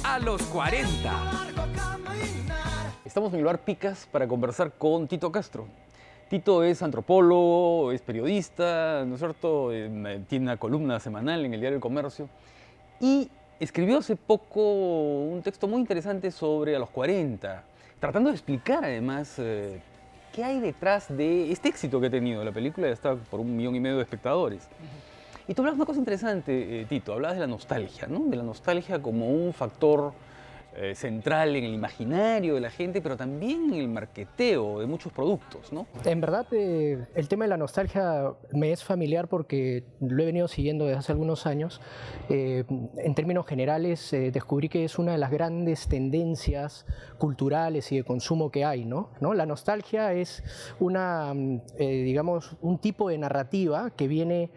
a los 40. Estamos en el bar Picas para conversar con Tito Castro. Tito es antropólogo, es periodista, ¿no es cierto? Tiene una columna semanal en el diario El Comercio y escribió hace poco un texto muy interesante sobre a los 40, tratando de explicar además qué hay detrás de este éxito que ha tenido. La película ya está por 1,5 millones de espectadores. Y tú hablabas de una cosa interesante, Tito, hablabas de la nostalgia, ¿no? De la nostalgia como un factor central en el imaginario de la gente, pero también en el marketeo de muchos productos, ¿no? En verdad, el tema de la nostalgia me es familiar porque lo he venido siguiendo desde hace algunos años. En términos generales, descubrí que es una de las grandes tendencias culturales y de consumo que hay, ¿no? La nostalgia es digamos, un tipo de narrativa que viene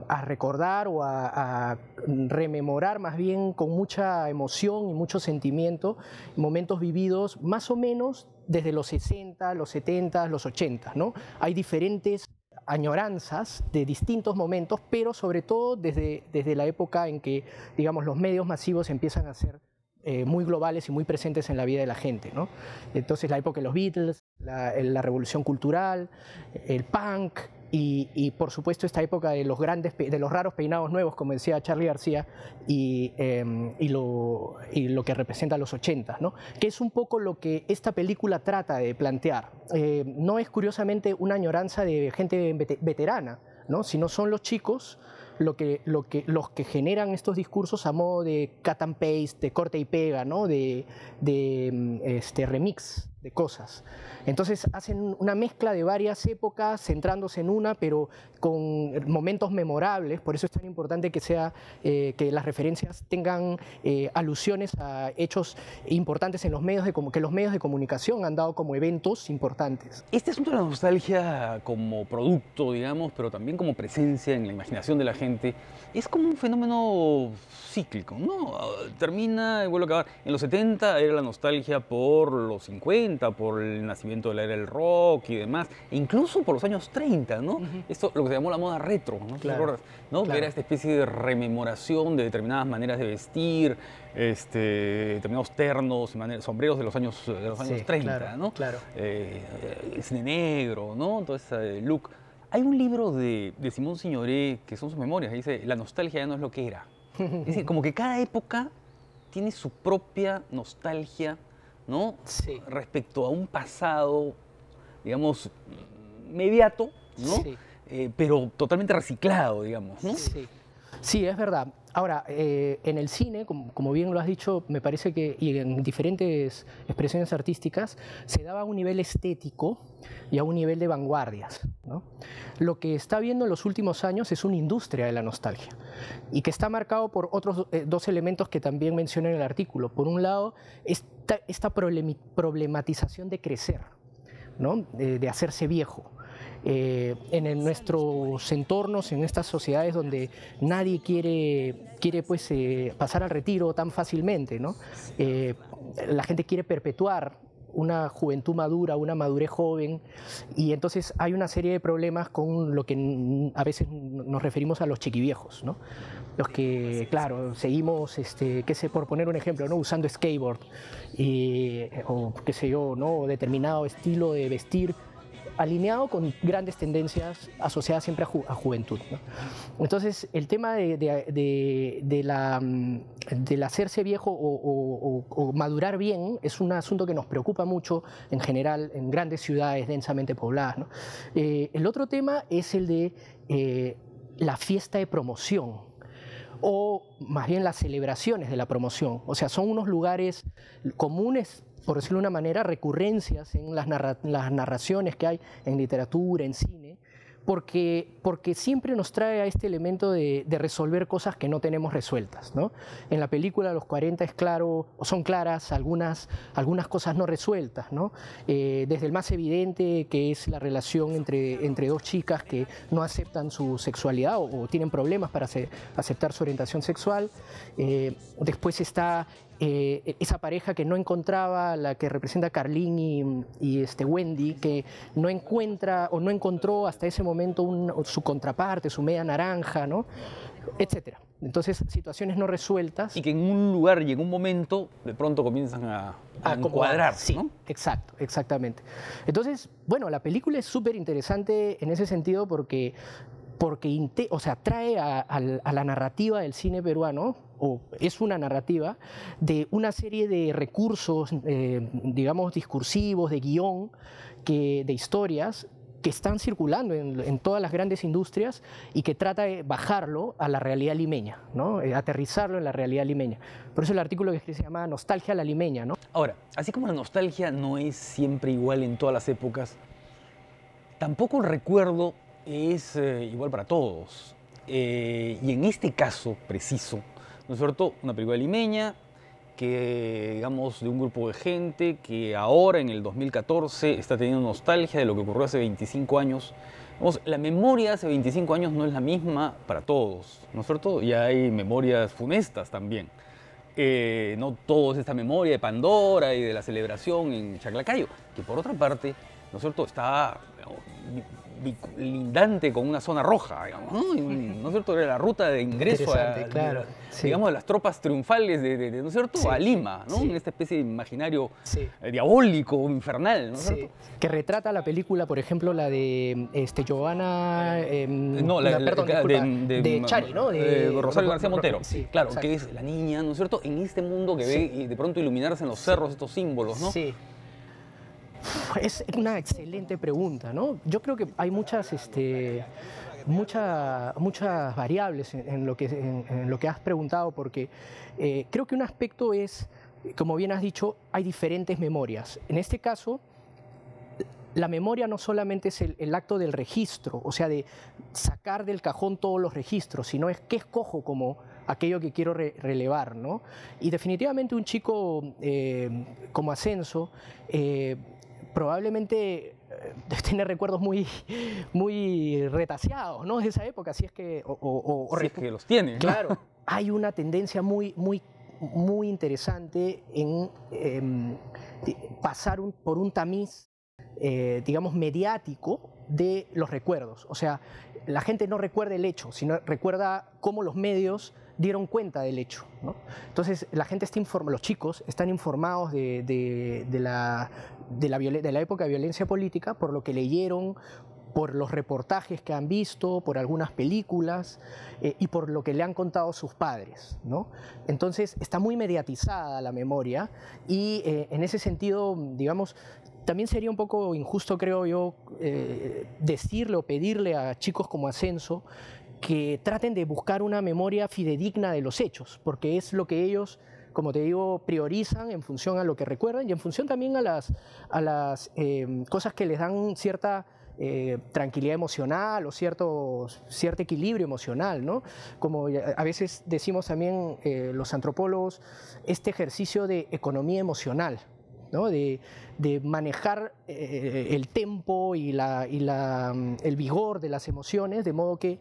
a recordar o a rememorar más bien con mucha emoción y mucho sentimiento momentos vividos más o menos desde los 60, los 70, los 80, ¿no? Hay diferentes añoranzas de distintos momentos, pero sobre todo desde la época en que, digamos, los medios masivos empiezan a ser muy globales y muy presentes en la vida de la gente, ¿no? Entonces la época de los Beatles, la revolución cultural, el punk y por supuesto esta época de los raros peinados nuevos, como decía Charly García, y lo que representa los 80, ¿no? Que es un poco lo que esta película trata de plantear. No es curiosamente una añoranza de gente veterana, ¿no? Sino son los chicos los que generan estos discursos a modo de cut and paste, de corte y pega, ¿no? de remix de cosas. Entonces hacen una mezcla de varias épocas, centrándose en una, pero con momentos memorables. Por eso es tan importante que las referencias tengan alusiones a hechos importantes en los medios que los medios de comunicación han dado como eventos importantes. Este asunto de la nostalgia como producto, digamos, pero también como presencia en la imaginación de la gente, es como un fenómeno cíclico, ¿no? Termina y vuelve a acabar. En los 70 era la nostalgia por los 50, por el nacimiento de la era del rock y demás, e incluso por los años 30, ¿no? Esto, lo que se llamó la moda retro, ¿no? Claro, ¿no? claro. Que era esta especie de rememoración de determinadas maneras de vestir, determinados ternos y sombreros de los años 30, claro, ¿no? Claro. El cine negro, ¿no? Todo ese look. Hay un libro de Simón Signoret que son sus memorias, que dice: la nostalgia ya no es lo que era. Es decir, como que cada época tiene su propia nostalgia, ¿no? Sí. Respecto a un pasado, digamos, mediato, ¿no? Sí. Pero totalmente reciclado, digamos, ¿no? Sí. Sí, es verdad. Ahora, en el cine, como bien lo has dicho, me parece que, y en diferentes expresiones artísticas, se daba a un nivel estético y a un nivel de vanguardias, ¿no? Lo que está viendo en los últimos años es una industria de la nostalgia y que está marcado por otros dos elementos que también mencioné en el artículo. Por un lado, esta problematización de crecer, ¿no? De hacerse viejo. Nuestros entornos, en estas sociedades donde nadie quiere pues, pasar al retiro tan fácilmente, ¿no? La gente quiere perpetuar una juventud madura, una madurez joven, y entonces hay una serie de problemas con lo que a veces nos referimos a los chiquiviejos, ¿no? Los que, claro, seguimos, por poner un ejemplo, ¿no? Usando skateboard, o qué sé yo, ¿no? Determinado estilo de vestir alineado con grandes tendencias asociadas siempre a juventud, ¿no? Entonces, el tema del hacerse viejo o madurar bien es un asunto que nos preocupa mucho en general en grandes ciudades densamente pobladas, ¿no? El otro tema es el de la fiesta de promoción, o más bien las celebraciones de la promoción. O sea, son unos lugares comunes, por decirlo de una manera, recurrencias en las narraciones que hay en literatura, en cine, porque siempre nos trae a este elemento de resolver cosas que no tenemos resueltas, ¿no? En la película Los 40 es claro, o son claras algunas cosas no resueltas, ¿no? Desde el más evidente, que es la relación entre dos chicas que no aceptan su sexualidad o tienen problemas para aceptar su orientación sexual. Después está esa pareja que no encontraba, la que representa Carlín y Wendy, que no encuentra o no encontró hasta ese momento su contraparte, su media naranja, ¿no? etcétera. Entonces, situaciones no resueltas. Y que en un lugar y en un momento de pronto comienzan a encuadrar, sí, ¿no? exacto, exactamente. Entonces, bueno, la película es súper interesante en ese sentido porque o sea, trae a la narrativa del cine peruano, o es una narrativa, de una serie de recursos, digamos, discursivos, de guión, de historias, que están circulando en todas las grandes industrias y que trata de bajarlo a la realidad limeña, ¿no? Aterrizarlo en la realidad limeña. Por eso el artículo que se llama Nostalgia a la limeña, ¿no? Ahora, así como la nostalgia no es siempre igual en todas las épocas, tampoco el recuerdo es igual para todos. Y en este caso preciso, ¿no es cierto? Una película limeña que, digamos, de un grupo de gente que ahora, en el 2014, está teniendo nostalgia de lo que ocurrió hace 25 años. Vamos, la memoria de hace 25 años no es la misma para todos, ¿no es cierto? Y hay memorias funestas también. No todo es esta memoria de Pandora y de la celebración en Chaclacayo, que por otra parte, ¿no es cierto?, está, digamos, lindante con una zona roja, digamos, ¿no es cierto? Era la ruta de ingreso claro, sí, digamos, de las tropas triunfales ¿no es cierto?, sí, a Lima, ¿no? Sí. En esta especie de imaginario Sí. Diabólico, infernal, ¿no es Sí. cierto? Que retrata la película, por ejemplo, la de No, Giovanna, perdón, claro, disculpa, de Chari, ¿no? De Rosario García Montero. Sí, claro, exacto. que es la niña, ¿no es cierto?, en este mundo que Sí. ve y de pronto iluminarse en los cerros estos símbolos, ¿no? Sí. Es una excelente pregunta, ¿no? Yo creo que hay muchas variables en lo que has preguntado, porque creo que un aspecto es, como bien has dicho, hay diferentes memorias. En este caso, la memoria no solamente es el acto del registro, o sea, de sacar del cajón todos los registros, sino es qué escojo como aquello que quiero relevar, ¿no? Y definitivamente un chico como Ascenso probablemente tiene recuerdos muy retaseados, ¿no?, de esa época, si es que... Si es que los tiene, ¿no? Claro, hay una tendencia muy interesante en pasar por un tamiz, digamos, mediático de los recuerdos. O sea, la gente no recuerda el hecho, sino recuerda cómo los medios dieron cuenta del hecho, ¿no? Entonces, la gente está los chicos están informados de la época de violencia política por lo que leyeron, por los reportajes que han visto, por algunas películas y por lo que le han contado sus padres, ¿no? Entonces, está muy mediatizada la memoria y en ese sentido, digamos, también sería un poco injusto, creo yo, decirle o pedirle a chicos como Ascenso que traten de buscar una memoria fidedigna de los hechos, porque es lo que ellos, como te digo, priorizan en función a lo que recuerdan y en función también a las cosas que les dan cierta tranquilidad emocional o cierto equilibrio emocional, ¿no? Como a veces decimos también los antropólogos, este ejercicio de economía emocional, ¿no? De manejar el tempo y el vigor de las emociones, de modo que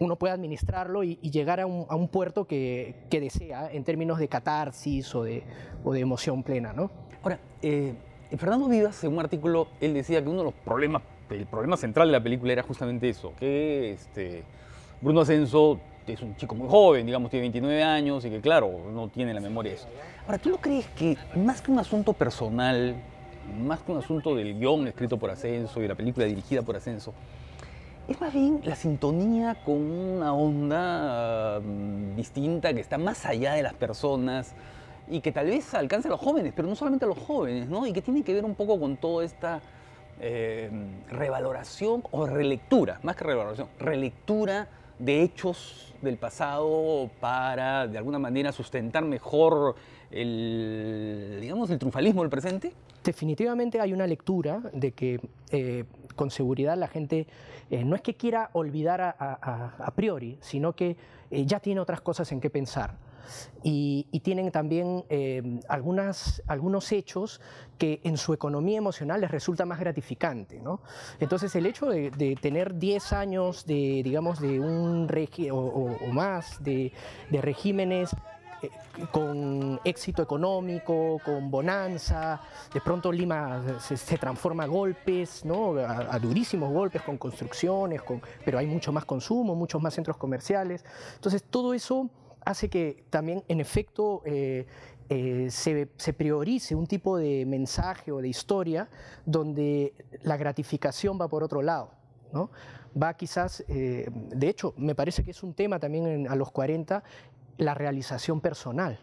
uno pueda administrarlo y llegar a un puerto que desea en términos de catarsis o de emoción plena, ¿no? Ahora, Fernando Vivas, en un artículo, él decía que uno de los problemas, el problema central de la película era justamente eso, que Bruno Ascenso es un chico muy joven, digamos, tiene 29 años y que, claro, no tiene la memoria de eso. Ahora, ¿tú no crees que más que un asunto personal, más que un asunto del guión escrito por Ascenso y de la película dirigida por Ascenso, es más bien la sintonía con una onda distinta que está más allá de las personas y que tal vez alcance a los jóvenes, pero no solamente a los jóvenes, ¿no? Y que tiene que ver un poco con toda esta revaloración o relectura, más que revaloración, relectura de hechos del pasado para, de alguna manera, sustentar mejor digamos, el triunfalismo del presente? Definitivamente hay una lectura de que con seguridad la gente no es que quiera olvidar a priori, sino que ya tiene otras cosas en qué pensar. Y tienen también algunos hechos que en su economía emocional les resulta más gratificante, ¿no? Entonces el hecho de tener 10 años digamos, de un régimen o más de regímenes con éxito económico, con bonanza. De pronto Lima se transforma a golpes, ¿no? A durísimos golpes, con construcciones, pero hay mucho más consumo, muchos más centros comerciales. Entonces todo eso hace que también, en efecto, se priorice un tipo de mensaje o de historia donde la gratificación va por otro lado, ¿no? Va quizás, de hecho, me parece que es un tema también a los 40, la realización personal.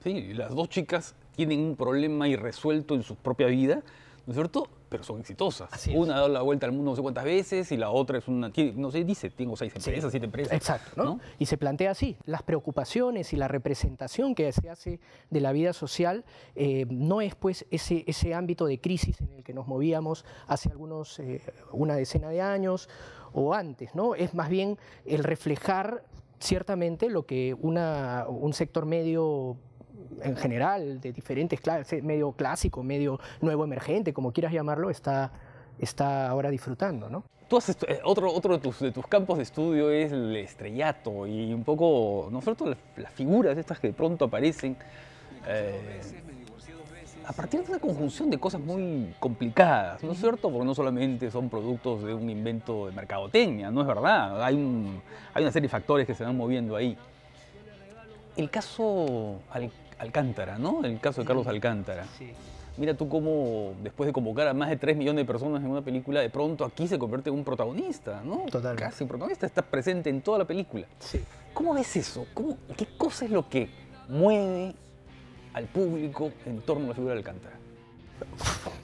Sí, las dos chicas tienen un problema irresuelto en su propia vida, ¿no es cierto? Pero son exitosas. Así es. Una ha dado la vuelta al mundo no sé cuántas veces y la otra es una, no sé, dice, tengo 6 empresas, Sí, 7 empresas. Exacto, ¿no? Y se plantea así, las preocupaciones y la representación que se hace de la vida social no es pues ese ámbito de crisis en el que nos movíamos hace una decena de años o antes, ¿no? Es más bien el reflejar ciertamente lo que un sector medio en general, de diferentes clases, medio clásico, medio nuevo emergente, como quieras llamarlo, está ahora disfrutando, ¿no? Tú has otro de tus campos de estudio es el estrellato y un poco, ¿no es cierto?, las figuras estas que de pronto aparecen a partir de una conjunción de cosas muy complicadas, ¿no es cierto? Porque no solamente son productos de un invento de mercadotecnia, no es verdad, hay una serie de factores que se van moviendo ahí. El caso Alcántara, ¿no? El caso de Carlos Alcántara. Sí. Mira tú cómo, después de convocar a más de 3 millones de personas en una película, de pronto aquí se convierte en un protagonista, ¿no? Totalmente. Casi un protagonista, está presente en toda la película. Sí. ¿Cómo ves eso? ¿Qué cosa es lo que mueve al público en torno a la figura de Alcántara?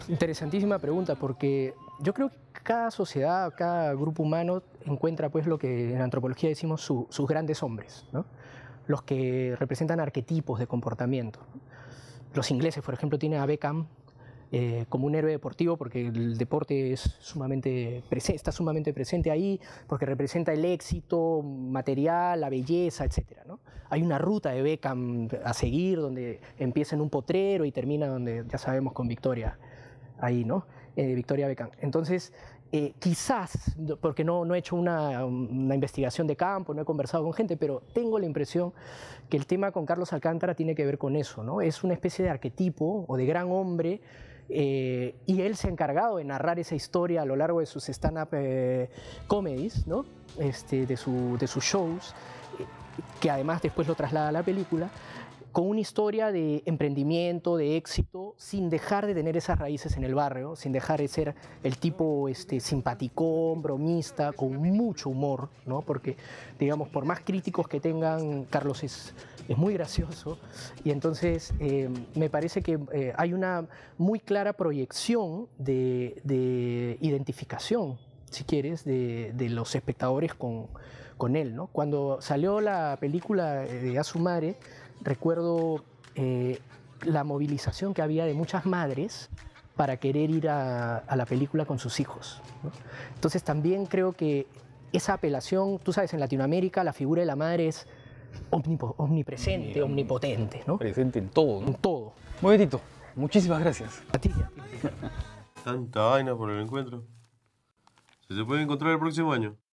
Interesantísima pregunta, porque yo creo que cada sociedad, cada grupo humano encuentra pues lo que en antropología decimos sus grandes hombres, ¿no? Los que representan arquetipos de comportamiento. Los ingleses, por ejemplo, tienen a Beckham como un héroe deportivo porque el deporte está sumamente presente ahí, porque representa el éxito material, la belleza, etc., ¿no? Hay una ruta de Beckham a seguir donde empieza en un potrero y termina donde ya sabemos con Victoria, ahí, ¿no? Victoria Beckham. Entonces, quizás, porque no he hecho una investigación de campo, no he conversado con gente, pero tengo la impresión que el tema con Carlos Alcántara tiene que ver con eso, ¿no? Es una especie de arquetipo o de gran hombre, y él se ha encargado de narrar esa historia a lo largo de sus stand-up comedies, ¿no? De sus shows, que además después lo traslada a la película, con una historia de emprendimiento, de éxito, sin dejar de tener esas raíces en el barrio, sin dejar de ser el tipo simpaticón, bromista, con mucho humor, ¿no? Porque, digamos, por más críticos que tengan, Carlos es muy gracioso, y entonces me parece que hay una muy clara proyección de identificación, si quieres, de los espectadores con él, ¿no? Cuando salió la película de A su madre, recuerdo la movilización que había de muchas madres para querer ir a la película con sus hijos, ¿no? Entonces también creo que esa apelación, tú sabes, en Latinoamérica la figura de la madre es omnipresente, omnipotente, ¿no? Presente en todo, ¿no? En todo. Muy bien, Tito. Muchísimas gracias. A ti. Tanta vaina por el encuentro. ¿Se puede encontrar el próximo año?